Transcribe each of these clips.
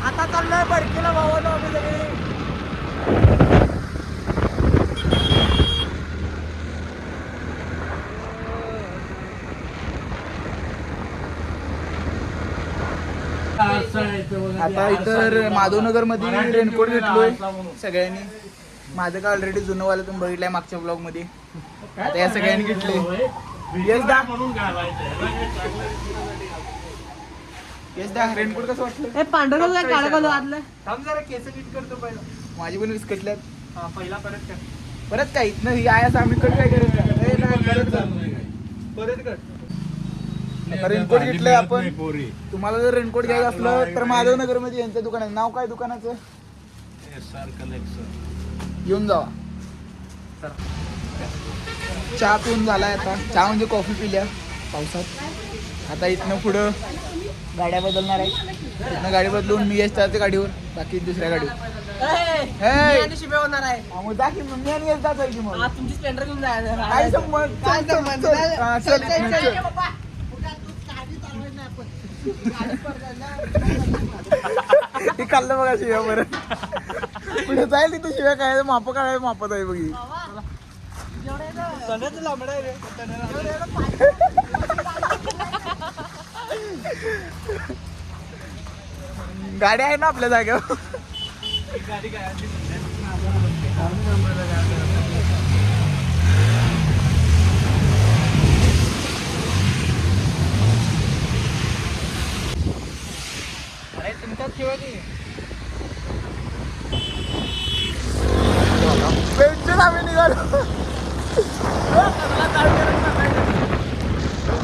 आता चाललोय बरकीला भावाला आम्ही सगळे. आता इतर माधवनगर मध्ये रेनकोट घेतलोय सगळ्यांनी. माझं का ऑलरेडी जुनं वाला तुम्ही बघितलंय मागच्या ब्लॉग मध्ये. आता या सगळ्यांनी घेतले. रेनकोट कसं वाटलं? पांढरं काळं कलर आतलं. थांब जरा केस नीट करतो पहिला. माझी पण विस्कटल्यात. पहिला परत काय इथनं ही आहे असं आम्ही कट काय करत परत कट. रेनकोट घेतलंय आपण. तुम्हाला जर रेनकोट घ्यायचं असलं तर माधवनगर मध्ये यांचं दुकान आहे. नाव काय दुकानाचं? येऊन जावा. चहा पिऊन झालाय आता. चहा म्हणजे कॉफी पिल्या पावसात. आता इथनं पुढं गाड्या बदलणार आहे. इथनं गाडी बदलून मी यश जाते गाडीवर, बाकी दुसऱ्या गाडीवर. शिव्या होणार आहे. मग जा की मी आणि यश जायचं की मग. तुमची स्प्लेंडर घेऊन जायचं. काय संबंध? काय संबंध? हे खाल्लं बघा शिव्या बरं. पुढे जाईल तिथे शिव्या काय माप काय मापत आहे बघी. गाडी आहे ना आपल्या जागेवर. अरे तुमच्यात शिवाजी पेन्शन आम्ही निघालो.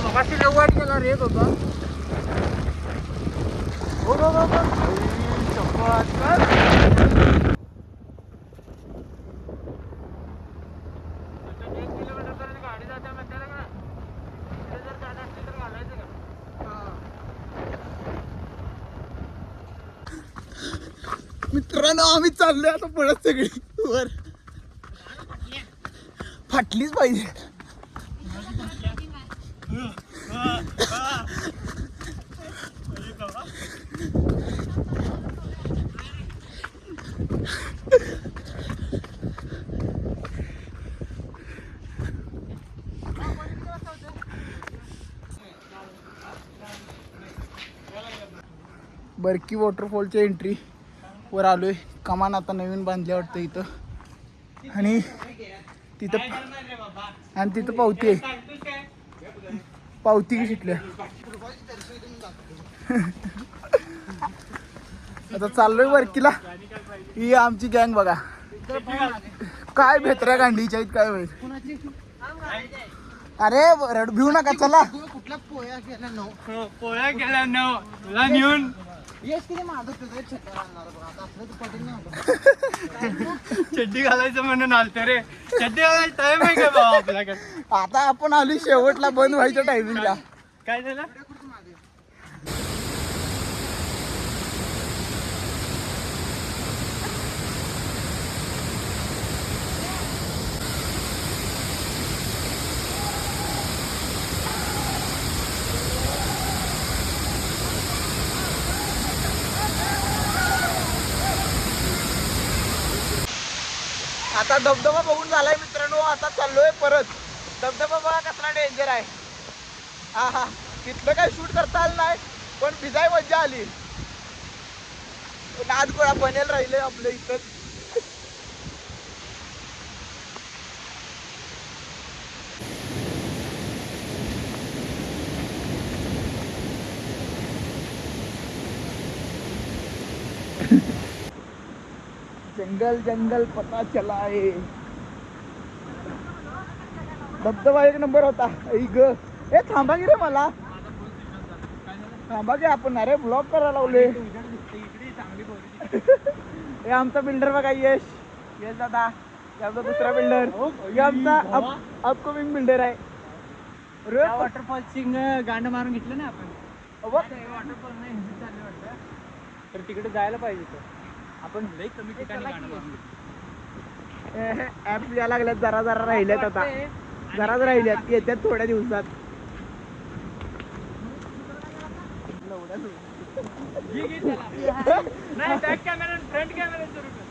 मगाशी नव्वद गेला रेत होता. मित्रांनो आम्ही चाललोय आता पळत सगळी वर. फाटलीच पाहिजे. बरकी वॉटरफॉलच्या एंट्री वर आलोय. कमान आता नवीन बांधली वाटतं इथं. आणि तिथं पावती आहे. पावती की शिकल्या. आता चाललोय बरकीला. ही आमची गँग बघा. काय भेटऱ्या गांडीच्या आहेत काय वेळ. अरे रड भिऊ नका चला. कुठला पोया केला नऊ. पोळ्या केल्या नऊ तुला नेऊन चड्डी घालायचं म्हणून आलतो रे. चड्डी घालायला टाइम आहे का बाबा आपल्याकडे? आता आपण आली शेवटला बंद व्हायच्या टायमिंगला. काय झालं? आता धबधबा बघून झालाय मित्रांनो. आता चाललोय परत. धबधबा बघा कसला डेंजर आहे. हा हा तिथलं काय शूट करता आलं नाही पण भिजाय मज्जा आली. नादगोळा बनेल राहिले आपल्या इथं. जंगल जंगल पता चला है. धबधबा एक नंबर होता. ए थांबा की रे मला. थांबा की आपण अरे ब्लॉक करायला लावले. हे आमचा बिल्डर बघा यश. यश दादा आमचा दुसरा बिल्डर. हे आमचा अपकमिंग बिल्डर आहे. वॉटरफॉलची गाणं मारून घेतलं ना आपण. वॉटरफॉल नाही चालले वाटतं. तर तिकडे जायला पाहिजे तर आपण लई कमी ठिकाणी गाणं मारून घेतलं. ऍप या लागल्यात. जरा जरा राहिल्यात आता. जरा राहिल्यात येत्यात थोड्या दिवसात. नाही बॅक कॅमेरा फ्रंट कॅमेरा सुरू कर.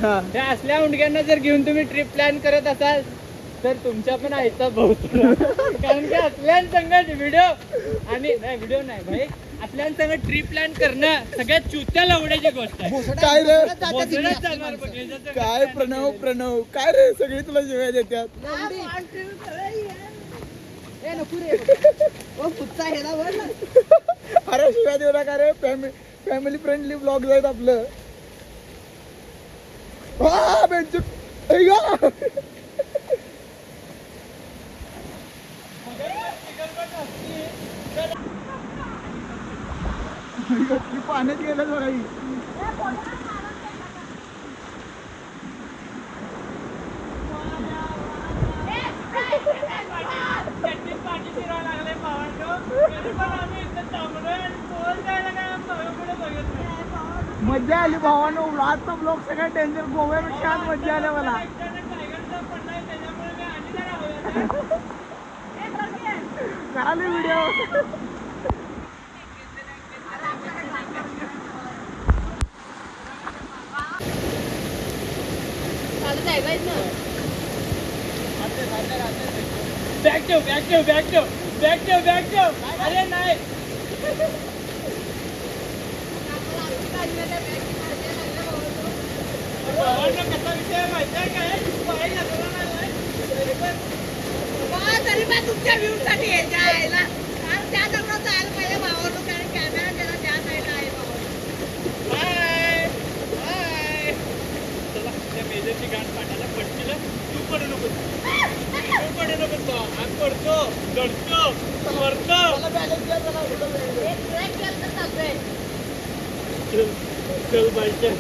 हा. त्या असल्या उंडक्यांना जर घेऊन तुम्ही ट्रिप प्लॅन करत असाल तर तुमच्या पण आईचा बहुत कारण की असल्यांसंगत व्हिडिओ आणि नाही व्हिडिओ नाही भाई असल्यांसंगत ट्रिप प्लॅन करणं सगळ्यात चुत्या लवड्याची गोष्ट आहे. काय रे भोसड्यात जाणार बघ, ह्याच्यात काय प्रणव काय रे सगळे तुला जेवाय देतात. अरे शिवाय देऊ नका रे फॅमिली फ्रेंडली ब्लॉग आहेत आपलं. हा, बेंचू. ऐका. ती पाण्यात गेलं बघा ही. चटणीत पाणी शिरावं लागलंय भावांनो. तरी पण आम्ही इथं थांबलोय आणि पोहोच जायला काय आम्ही भावाकडे बघत नाही. मज्जा आली भावानो. आजचा ब्लॉग सगळ्यात डेंजर. गोव्यापेक्षा आज मज्जा आली मला. टायगरचा पडलाय त्याच्यामुळे मी आणि जरा झाले व्हिडिओ. बॅक ठेव. अरे नाही भावांनो कसा विषय आहे माहिती आहे काय पाहायला लागला नाही. तरी पण तुमच्या व्ह्यू साठी यायला कारण त्या दगडात जायला पाहिजे भावाला कारण कॅमेरा त्याला त्या साईडला आहे भावा. बाय चला त्या मेजरची गाठ पाठाला पटकीला तू पडू नको आम्ही पडतो चढतो मरतो. एक ट्रॅक केलं तर चालतंय. चल बाय चल.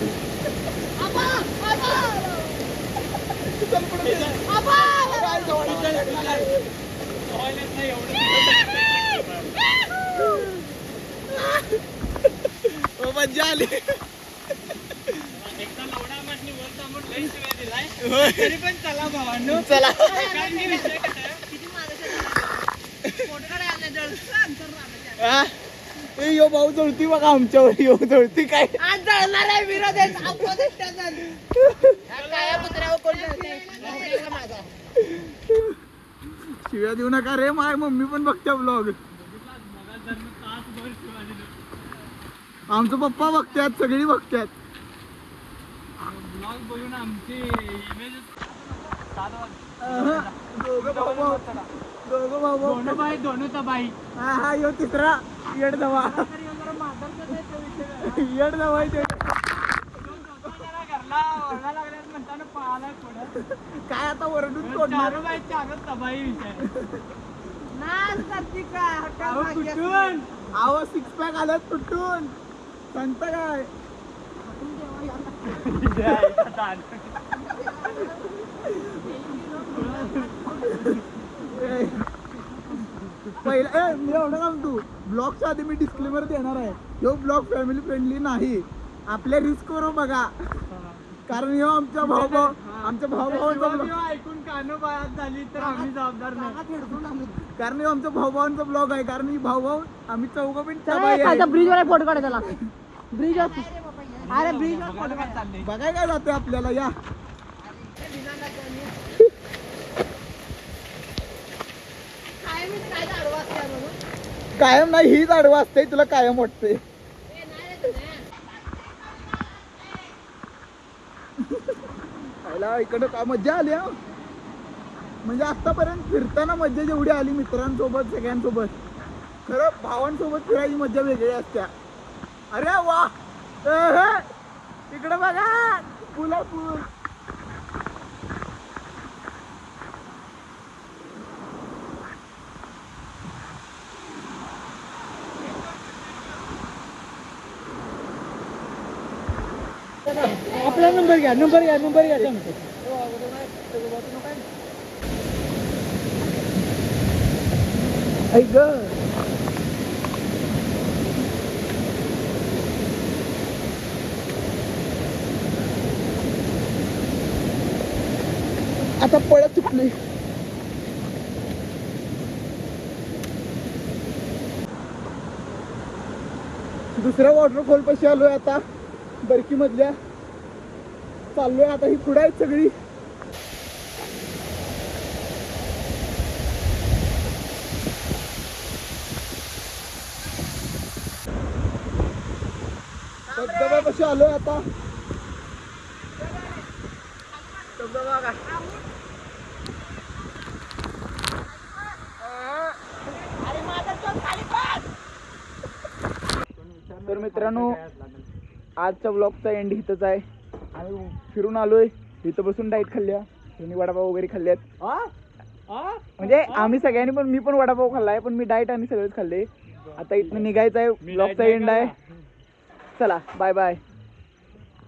मज्जा आली. एकदा लवडा मारणी वर थांबून लई शिवाय दिलाय तरी पण चला भावांनो. चला. कारण की विषय काय आहे, किती माणसं फोटो काढायला जळतं अंतर राहतं. हा? ए, यो भाऊ जळती बघा आमच्यावर. यो जळती काय. आज जळणार आहे विरोध आहे opposite त्याचा. काळ्या कुत्र्यावर कोण जळतंय? नवऱ्याला माझा. शिव्या देऊ नका रे. माय मम्मी पण बघते ब्लॉग. आमचं पप्पा बघतात. सगळी बघतात. ब्लॉग बघून आमची इमेज दोघं भाऊ. दोन बाई दोन तबाई. हा यो तिसरा येड दवा. येड दवा आहे ते. घरला ओरडा लागल्यास म्हणताना पळाला पुढं. काय आता वरडून तोडणार. चारू बाई चारच तबाई विषय. नाच करती का? अहो, कुठून आव 6 पॅक आल्यात तुटून. संत काय. पहिला मी एवढं सांगतो ब्लॉगच्या आधी मी डिस्क्लेमर देणार आहे. ह्यो ब्लॉग फॅमिली फ्रेंडली नाही. आपल्या रिस्कवर बघा. कारण ह्यो आमच्या भाऊभावांचा ब्लॉग ऐकून कानो बायात झाली तर आम्ही जबाबदार नाही. कारण ह्यो आमच्या भाऊभावांचा ब्लॉग आहे. कारण ही भाऊ आम्ही चौघं पण तबाई आहे. ब्रिजवर फोटो काढायला ब्रिज अरे ब्रिजवर फोटो काढ. बघाय काय जाते आपल्याला. या कायम नाही. हीच आडवा असते. तुला कायम वाटते. इकडं का मज्जा आली. हा म्हणजे आतापर्यंत फिरताना मज्जा जेवढी आली मित्रांसोबत सगळ्यांसोबत खरं भावांसोबत फिरायची मज्जा वेगळी असत्या. अरे वा. इकडे बघा फुला फुल. आपला नंबर घ्या ऐक आता पळत चुकली. दुसऱ्या वॉटरफॉल पाशी आलोय आता, बरकी मधल्या. चाललोय आता, ही पुढे आहेत सगळी. धबधबा पाशी आलोय आता. धबधबा का अरे माझा चोट खाली पड. तर मित्रांनो, आजच्या ब्लॉगचा एंड इथंच आहे. आम्ही फिरून आलोय, इथं बसून डाईट खाल्ल्या, त्यांनी वडापाव वगैरे खाल्ल्यात. म्हणजे आम्ही सगळ्यांनी, पण मी पण वडापाव खाल्लाय, पण मी डाईट आणि सगळेच खाल्ले. आता इथनं निघायचं आहे, ब्लॉगचा एंड आहे. चला बाय बाय.